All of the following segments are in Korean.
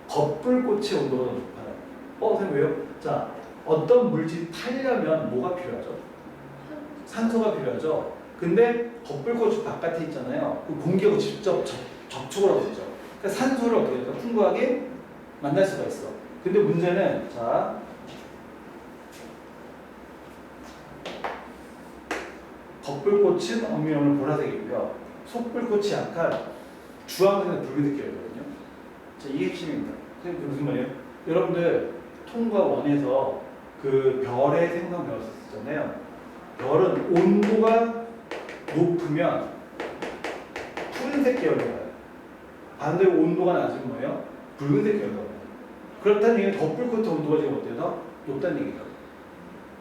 겉불꽃의 온도가 더 높아요. 선생님 왜요? 자, 어떤 물질이 타려면 뭐가 필요하죠? 산소가 필요하죠. 근데 겉불꽃이 바깥에 있잖아요. 그 공기하고 직접 접촉을 하고 있죠. 그러니까 산소를 어떻게 해서 풍부하게 만날 수가 있어. 근데 문제는 자, 겉불꽃은 엄밀하면 보라색이고요. 속불꽃이 약간 주황색에서 붉은색 계열이거든요. 자, 이게 핵심입니다. 선생님 무슨 말이에요? 여러분들 통과 원에서 그 별의 생성 배웠었잖아요. 별은 온도가 높으면 푸른색 계열로 가요. 반대로 온도가 낮으면 뭐예요? 붉은색 계열로 가요. 그렇다는 얘기는 겉불꽃의 온도가 지금 어때서? 높다는 얘기죠.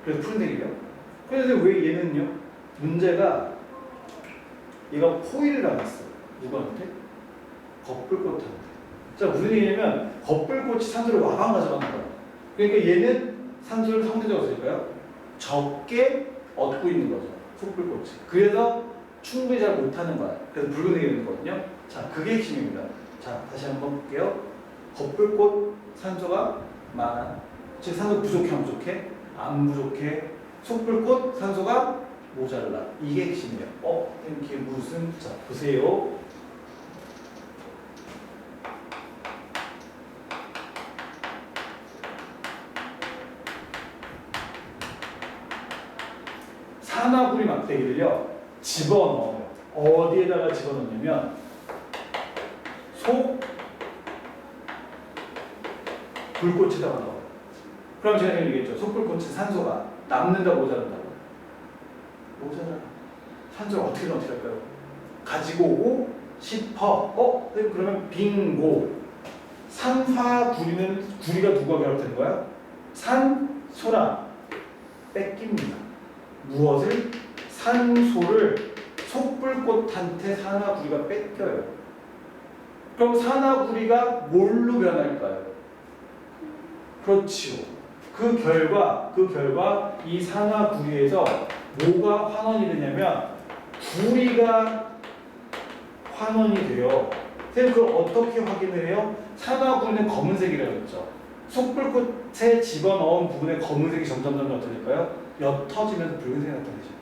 그래서 푸른색이에요. 그래서 왜 얘는요? 문제가 얘가 호의를 당했어. 누구한테? 겉불꽃한테. 자, 무슨 얘기냐면 겉불꽃이 산소를 와방 가져가는 거야. 그러니까 얘는 산소를 상대적으로 쓸까요? 적게 얻고 있는 거죠. 속불꽃이. 그래서 충분히 잘 못하는 거야. 그래서 붉은색이 되는 거거든요. 자, 그게 핵심입니다. 자, 다시 한번 볼게요. 겉불꽃 산소가 많아. 즉 산소 부족해 안 부족해? 안 부족해. 속불꽃 산소가 모자라. 이게 핵심이에요. 이게 무슨? 자, 보세요. 산화구리 막대기를요 집어넣어요. 어디에다가 집어넣냐면 속 불꽃에다가 넣어요. 그럼 제가 얘기했죠. 속불꽃은 산소가 남는다고 모자란다고. 모자라. 산소를 어떻게 할까요? 가지고 오고 싶어. 그러면 빙고. 산화구리는 구리가 누구와 결합되는 거야? 산소랑 뺏깁니다. 무엇을? 산소를 속불꽃한테 산화구리가 뺏겨요. 그럼 산화구리가 뭘로 변할까요? 그렇지요. 그 결과 이 산화구리에서 뭐가 환원이 되냐면 구리가 환원이 돼요. 선생님 그걸 어떻게 확인을 해요? 산화구리는 검은색이라고 했죠. 속불꽃에 집어넣은 부분에 검은색이 점점 어떻게 될까요? 옅어지면서 붉은색이 나타나죠.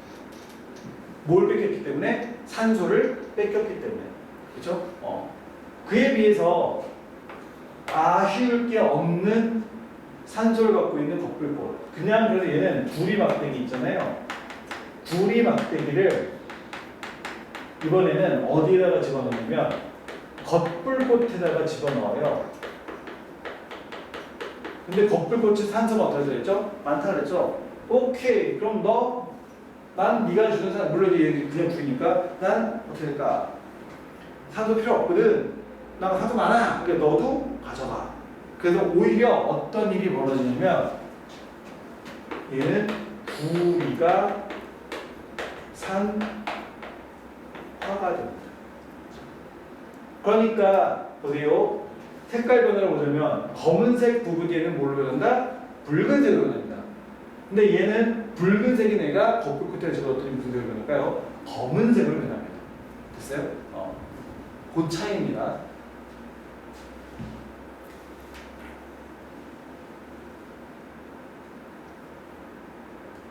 뭘 뺏겼기 때문에? 산소를 뺏겼기 때문에. 그렇죠? 그에 비해서 아쉬울 게 없는 산소를 갖고 있는 겉불꽃. 그냥 그래서 얘는 구리 막대기 있잖아요. 구리 막대기를 이번에는 어디에다가 집어넣냐면 겉불꽃에다가 집어넣어요. 근데 겉불꽃이 산소가 어떻게 들어있죠? 많다 그랬죠? 오케이. 그럼 난 네가 주는 산소, 물론 얘 그냥 구리니까 난 어떻게 될까? 산소 필요 없거든. 나 산소 많아. 그러니까 너도 가져가. 그래서 오히려 어떤 일이 벌어지냐면 얘는 구리가 산화가 됩니다. 그러니까 보세요. 색깔 변화를 보자면 검은색 부분에는 뭘로 변한다? 붉은색으로 변합니다. 근데 얘는 붉은색인 애가 겉불꽃에 집어넣었더니 무슨 색으로 변할까요? 검은색으로 변합니다. 됐어요? 그 차이입니다.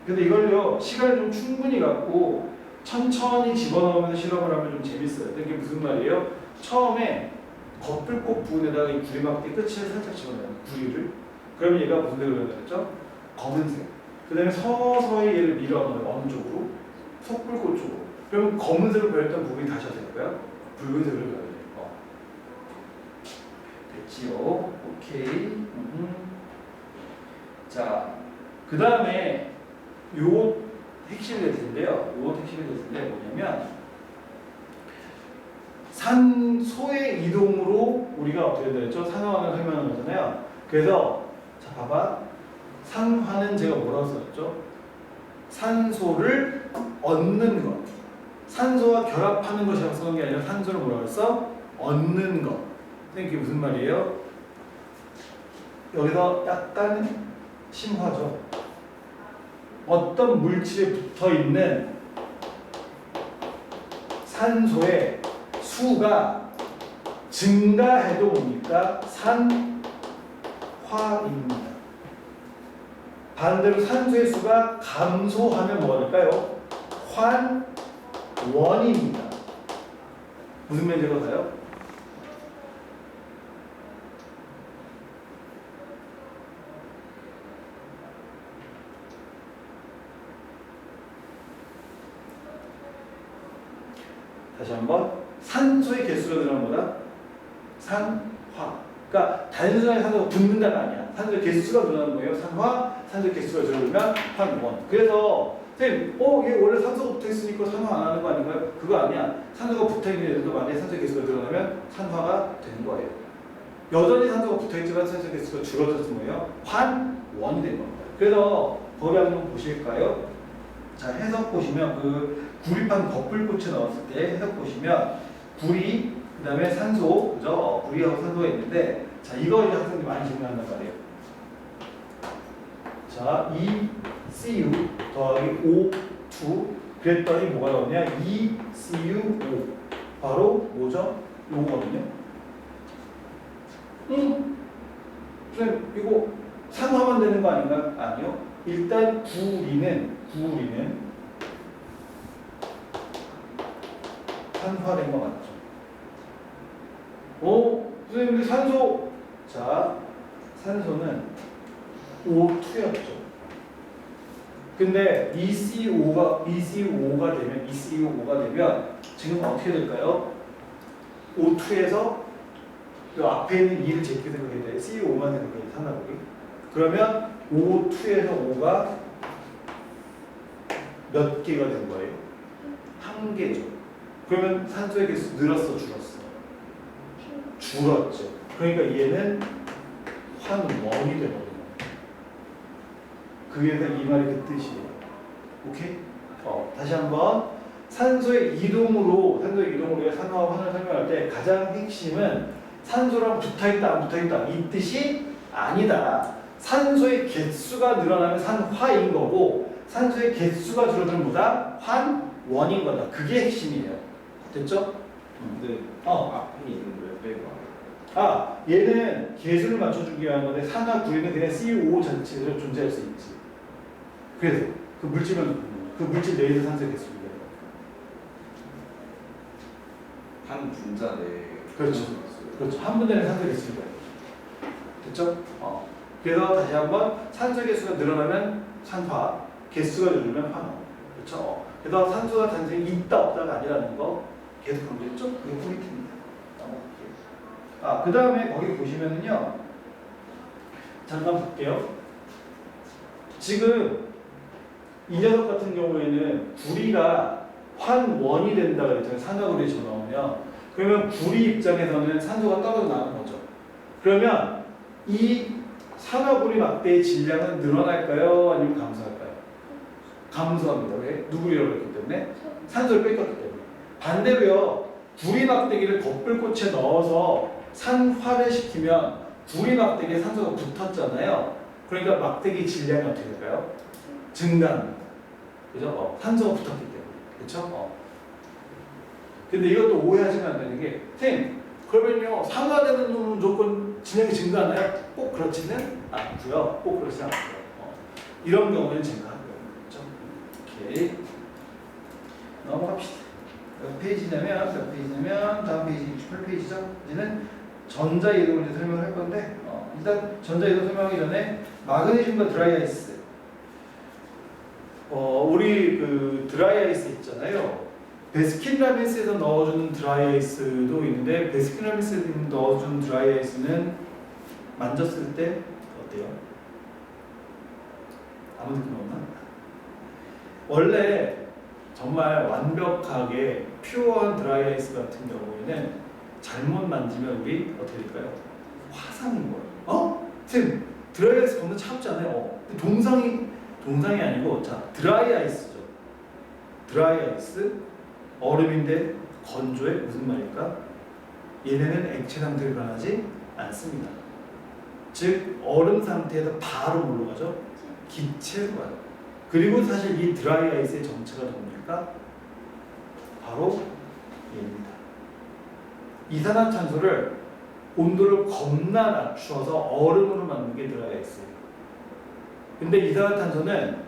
근데 이걸요 시간을 좀 충분히 갖고 천천히 집어넣으면서 실험을 하면 좀 재밌어요. 이게 무슨 말이에요? 처음에 겉불꽃 부분에다가 이 구리막대 끝을 살짝 집어넣어요. 구리를. 그러면 얘가 무슨 색으로 변했죠? 검은색. 그 다음에 서서히 얘를 밀어넣어요. 어느 쪽으로? 속불꽃 쪽으로. 그러면 검은색으로 변했던 부분이 다시 어떻게 될까요? 붉은색으로 변해요. 됐지요? 오케이. 자, 그 다음에 요 핵심이 될 텐데요. 뭐냐면 산소의 이동으로 우리가 어떻게 되었죠? 산화환을 설명하는 거잖아요. 그래서 자 봐봐. 산화는 제가 뭐라고 썼죠? 산소를 얻는 것. 산소와 결합하는 것이라고 쓰는 게 아니라 산소를 뭐라고 했어? 얻는 것. 선생님 이게 무슨 말이에요? 여기서 약간 심화죠. 어떤 물질에 붙어 있는 산소의 수가 증가해도 뭡니까? 산화입니다. 반대로 산소의 수가 감소하면 뭐가 될까요? 환원입니다. 무슨 문제가 가요? 다시 한번 산소의 개수가 늘어나는 거다. 산화. 그러니까 단순하게 산소가 붙는다가 아니야. 산소의 개수가 늘어나는 거예요. 산화. 산소의 개수가 줄어들면 환원. 그래서 선생님, 얘 원래 산소가 붙어있으니까 산화 안 하는 거 아닌가요? 그거 아니야. 산소가 붙어있는 애들도 만약에 산소의 개수가 늘어나면 산화가 되는 거예요. 여전히 산소가 붙어있지만 산소의 개수가 줄어들어서 뭐예요? 환원이 되는 겁니다. 그래서 거기 한번 보실까요? 자, 해석 보시면 그 구리판 거풀꽃에 넣었을 때 해석 보시면 구리, 그 다음에 산소, 그죠? 구리하고 산소가 있는데, 자, 이거 이제 학생들이 많이 질문한단 말이에요. 자, ECU 더하기 O2 그랬더니 뭐가 나오냐? ECU5 바로 뭐죠? 요거거든요. 선생님 이거 산화만 되는 거 아닌가요? 아니요. 일단 구리는 산화된 거 맞죠? 선생님 우리 산소, 자, 산소는 O2였죠. 근데 ECO가 되면 지금 어떻게 될까요? O2에서 이 앞에 있는 2를 제끼 생각해야 돼. CO5만 생각해야 돼. 산화물이. 그러면 O2에서 O가 몇 개가 된 거예요? 한 개죠. 그러면 산소의 개수 늘었어, 줄었어? 줄었죠. 그러니까 얘는 환원이 되거든요. 그래서 이 말이 그 뜻이에요. 오케이? 다시 한번 산소의 이동으로 산화와 환원을 설명할 때 가장 핵심은 산소랑 붙어있다 안 붙어있다 이 뜻이 아니다. 산소의 개수가 늘어나면 산화인 거고 산소의 개수가 줄어들면 뭐다? 환원인 거다. 그게 핵심이에요. 됐죠? 근데 앞에 있는 걸 빼고 얘는 개수를 맞춰주기 위한 건데 산화 구리는 그냥 CO 전체로 존재할 수 있지. 그래서 그 물질 내에서 산소의 개수를 한 분자 내 그렇죠. 한 분자 내 산소의 개수를 됐죠? 그래서 다시 한번 산소 개수가 늘어나면 산화, 개수가 줄면 환원. 그렇죠? 그래서 산소가 단순히 있다 없다가 아니라는 거 계속 강조했죠? 그게 포인트입니다. 그 다음에 거기 보시면은요. 잠깐 볼게요. 지금 이 녀석 같은 경우에는 구리가 환원이 된다 그랬잖아요. 산화구리 전화오면 그러면 구리 입장에서는 산소가 떨어져 나가는 거죠. 그러면 이 산화구리 막대의 질량은 늘어날까요? 아니면 감소할까요? 감소합니다. 왜? 누구리라고 했기 때문에? 산소를 뺏겼기 때문에. 반대로요. 구리 막대기를 거풀꽃에 넣어서 산화를 시키면 구리 막대기에 산소가 붙었잖아요. 그러니까 막대기 질량이 어떻게 될까요? 증가합니다. 그죠? 산소가 붙었기 때문에. 그렇죠? 근데 이것도 오해하시면 안 되는 게, 선생님, 그러면요, 산화되는 놈은 무조건 질량이 증가하나요? 꼭 그렇지는 않고요. 꼭 그렇지 않고요. 이런 경우에는 증가하고요. 그렇죠? 오케이. 넘어갑시다. 몇 페이지냐면, 다음 페이지 68페이지죠? 이제는 전자이동을 설명을 할 건데, 일단 전자이동 설명하기 전에 마그네슘과 드라이아이스. 우리 그 드라이아이스 있잖아요. 베스킨라빈스에서 넣어주는 드라이아이스도 있는데 베스킨라빈스에서 넣어준 드라이아이스는 만졌을 때 어때요? 아무 느낌 없나? 원래 정말 완벽하게 퓨어한 드라이아이스 같은 경우에는 잘못 만지면 우리 어떻게 될까요? 화상인 거예요. 쌤, 드라이아이스 겁나 차갑지 않아요? 동상이 아니고, 자, 드라이아이스죠. 드라이아이스, 얼음인데 건조해? 무슨 말일까? 얘네는 액체 상태로 변하지 않습니다. 즉, 얼음 상태에서 바로 뭘로 가죠? 기체로 가요. 그리고 사실 이 드라이아이스의 정체가 뭡니까? 바로 얘입니다. 이산화탄소를 온도를 겁나 낮추어서 얼음으로 만든 게 드라이 아이스예요. 근데 이산화탄소는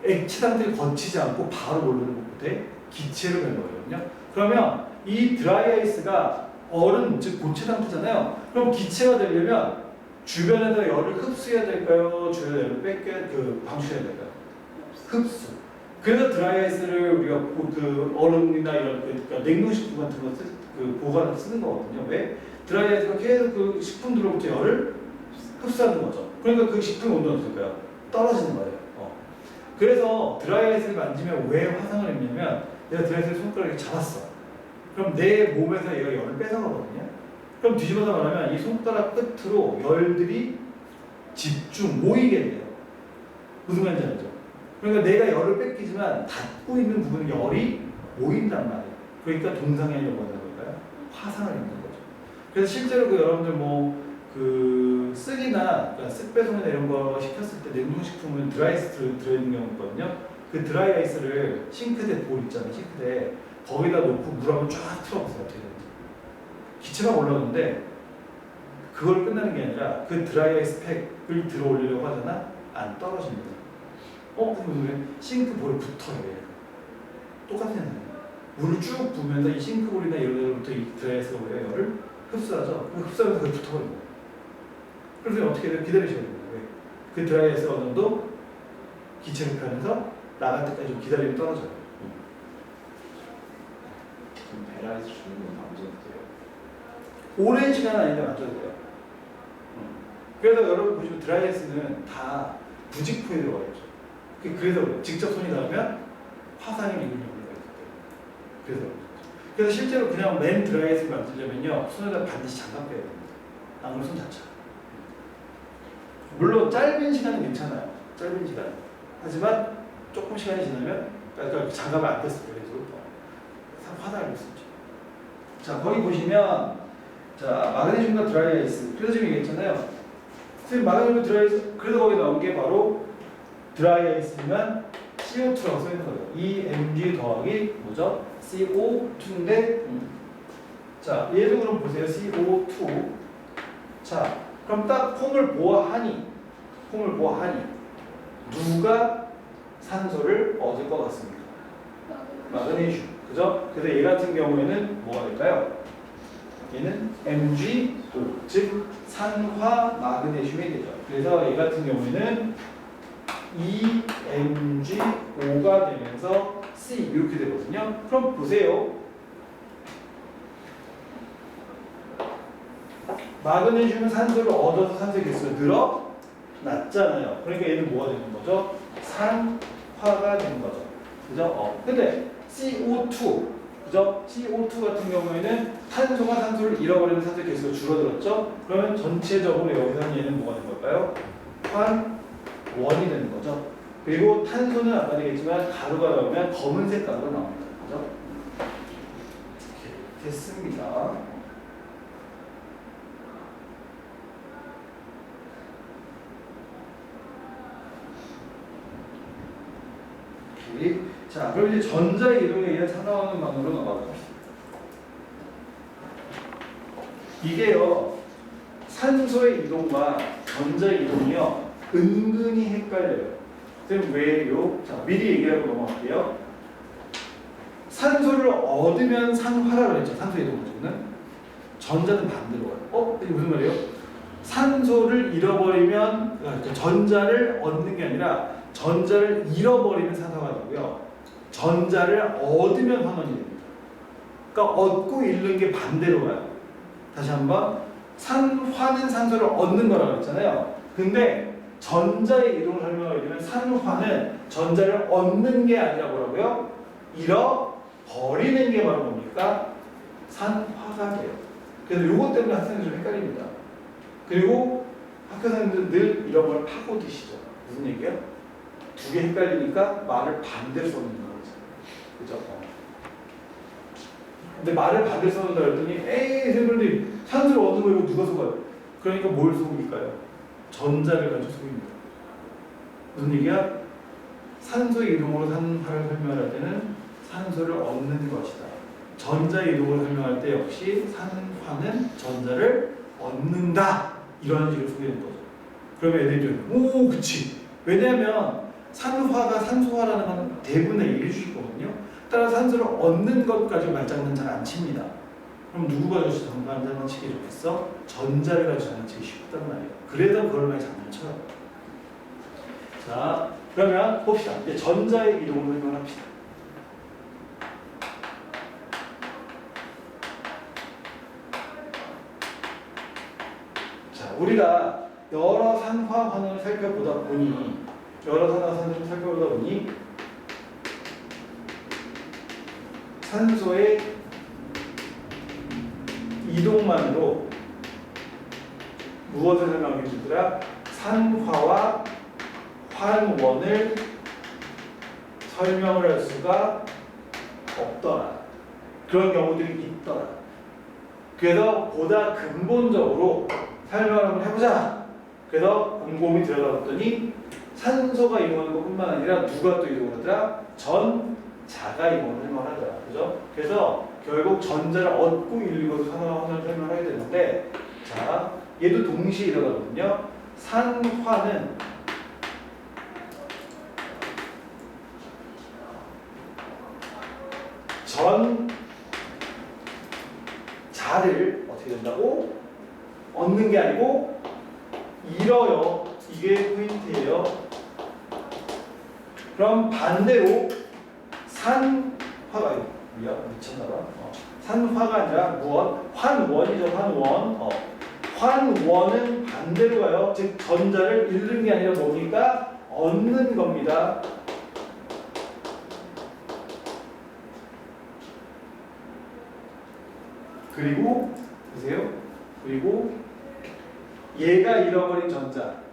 액체 상태를 거치지 않고 바로 모르는 것부터 기체로 변해버리거든요. 그러면 이 드라이 아이스가 얼음, 즉 고체 상태잖아요. 그럼 기체가 되려면 주변에서 열을 흡수해야 될까요? 주변에 열을 방출해야 될까요? 흡수. 그래서 드라이 아이스를 우리가 그 얼음이나 이런 그러니까 냉동식품 같은 거 보관을 쓰는 거거든요. 왜? 드라이 아이스가 계속 그 식품들로부터 열을 흡수하는 거죠. 그러니까 그 식품 온도는 어떨까요? 떨어지는 거예요. 그래서 드라이 아이스를 만지면 왜 화상을 입냐면 내가 드라이 아이스를 손가락에 잡았어. 그럼 내 몸에서 얘가 열을 뺏어가거든요. 그럼 뒤집어서 말하면 이 손가락 끝으로 열들이 모이게 돼요. 무슨 말인지 알죠? 그러니까 내가 열을 뺏기지만 닿고 있는 부분에 열이 모인단 말이에요. 그러니까 동상이라고 하는 걸까요? 화상을 입는 거죠. 그래서 실제로 여러분들 쓰기나 그러니까 습배송이나 이런 거 시켰을 때 냉동식품은 드라이아이스 들어있는 경우가 있거든요. 그 드라이 아이스를 싱크대 볼 있잖아요. 싱크대 거기다 놓고 물 한번 쫙 틀어보세요. 어떻게 되는지. 기체가 올라오는데 그걸 끝나는 게 아니라 그 드라이 아이스 팩을 들어 올리려고 하잖아. 안 떨어집니다. 그럼 왜 싱크볼에 붙어요. 똑같은 현상이에요. 물을 쭉 부으면서 이 싱크볼이나 이런 데로부터 이 드라이 아이스가 오히려 열을 흡수하죠. 흡수하면서 그게 붙어버린 거예요. 그래서 어떻게 해요? 기다리셔야 돼요. 왜? 그 드라이 아이스가 어느 정도 기체를 펴면서 나갈 때까지 좀 기다리면 떨어져요. 그럼 베라에서 주는 건 만져도 돼요? 오랜 시간 아닌데 만져도 돼요. 그래서 여러분 보시면 드라이 아이스는 다 부직포에 들어가 있죠. 그래서 직접 손이 닿으면 화상이 입을 경우가 있기 때문에. 그래서 실제로 그냥 맨 드라이 아이스를 만들려면요 손에다 반드시 장갑 빼야 됩니다. 안 그러면 손 다쳐요. 물론 짧은 시간은 괜찮아요. 짧은 시간. 하지만 조금 시간이 지나면 그러니까 장갑을 안 꼈을 때 계속 화상을 입을 수 있죠. 자 거기 보시면 자 마그네슘과 드라이 아이스. 그래서 지금 얘기했잖아요. 선생님 마그네슘과 드라이 아이스. 그래서 거기 나온 게 바로 드라이 아이스지만 CO2라고 써 있는 거예요. EMG 더하기 뭐죠? CO2인데 자 얘도 그럼 보세요. CO2. 자 그럼 딱 폼을 보아하니 누가 산소를 얻을 것 같습니까? 마그네슘. 그죠? 그래서 얘 같은 경우에는 뭐가 될까요? 얘는 MgO, 즉 산화 마그네슘이 되죠. 그래서 얘 같은 경우에는 EMgO가 되면서 C 이렇게 되거든요. 그럼 보세요. 마그네슘은 산소를 얻어서 산소의 개수가 늘어났잖아요. 그러니까 얘는 뭐가 되는 거죠? 산화가 되는 거죠. 그죠? 근데 CO2, 그죠? CO2 같은 경우에는 탄소가 산소를 잃어버리는 산소의 개수가 줄어들었죠? 그러면 전체적으로 여기서 얘는 뭐가 되는 걸까요? 환원이 되는 거죠. 그리고 탄소는 아까 얘기했지만 가루가 나오면 검은색 가루가 나옵니다. 그죠? 이렇게 됐습니다. 자, 그럼 이제 전자 이동에 의한 산화하는 방으로 넘어갑니다. 이게요, 산소의 이동과 전자 이동이요, 은근히 헷갈려요. 선생님 왜요? 자, 미리 얘기하고 넘어갈게요. 산소를 얻으면 산화라고 했죠. 산소 이동 가지고는. 전자는 반대로 가요. 이게 무슨 말이에요? 산소를 잃어버리면, 그러니까 전자를 얻는 게 아니라 전자를 잃어버리면 산화가 되고요. 전자를 얻으면 환원이 됩니다. 그러니까 얻고 잃는 게 반대로 가요. 다시 한번. 산화는 산소를 얻는 거라고 했잖아요. 근데 전자의 이동을 설명하게 되면 산화는 전자를 얻는 게 아니라 뭐라고요? 잃어버리는 게 바로 뭡니까? 산화가 돼요. 그래서 요것 때문에 학생들이 좀 헷갈립니다. 그리고 학교 사람들은 늘 잃어버려 파고 드시죠. 무슨 얘기예요? 두 개 헷갈리니까 말을 반대로 써놓는 거죠. 그죠? 근데 말을 반대로 써놓는다 그랬더니 에이 선생님들 산소를 얻는 거 이거 누가 속아요? 그러니까 뭘 속일까요? 전자를 가지고 속입니다. 무슨 얘기야? 산소의 이동으로 산화를 설명할 때는 산소를 얻는 것이다. 전자 이동을 설명할 때 역시 산화는 전자를 얻는다 이런 식으로 소개하는 거죠. 그러면 애들이 오 그치. 왜냐하면 산화가 산소화라는 건 대분의 1 주기거든요. 따라서 산소를 얻는 것까지 말장난 잘 안 칩니다. 그럼 누구가 가지고 장난치기 좋겠어? 전자를 가지고 장난치기 쉽단 말이에요. 그래서 그걸 많이 장난쳐요. 자, 그러면 봅시다. 이제 전자의 이동을 설명합시다. 자, 우리가 여러 산화환을 살펴보다 보니 산소의 이동만으로 무엇을 설명하게 되더라? 산화와 환원을 설명을 할 수가 없더라. 그런 경우들이 있더라. 그래서 보다 근본적으로 설명을 한번 해보자. 그래서 곰곰이 들어가 봤더니 산소가 이동하는 것뿐만 아니라 누가 또 이동을 하더라? 전자가 이동을 설명하더라. 그죠? 그래서 결국 전자를 얻고 있는 것을 산화환을 설명을 해야 되는데, 자, 얘도 동시에 일어나거든요. 산화는 전자를 어떻게 된다고? 얻는 게 아니고 잃어요. 이게 포인트예요. 그럼 반대로 산화가 미쳤나봐. 산화가 아니라 무엇? 환원이죠. 환원. 환원은 반대로 가요. 즉 전자를 잃는 게 아니라 뭡니까? 얻는 겁니다. 그리고 보세요. 그리고 얘가 잃어버린 전자.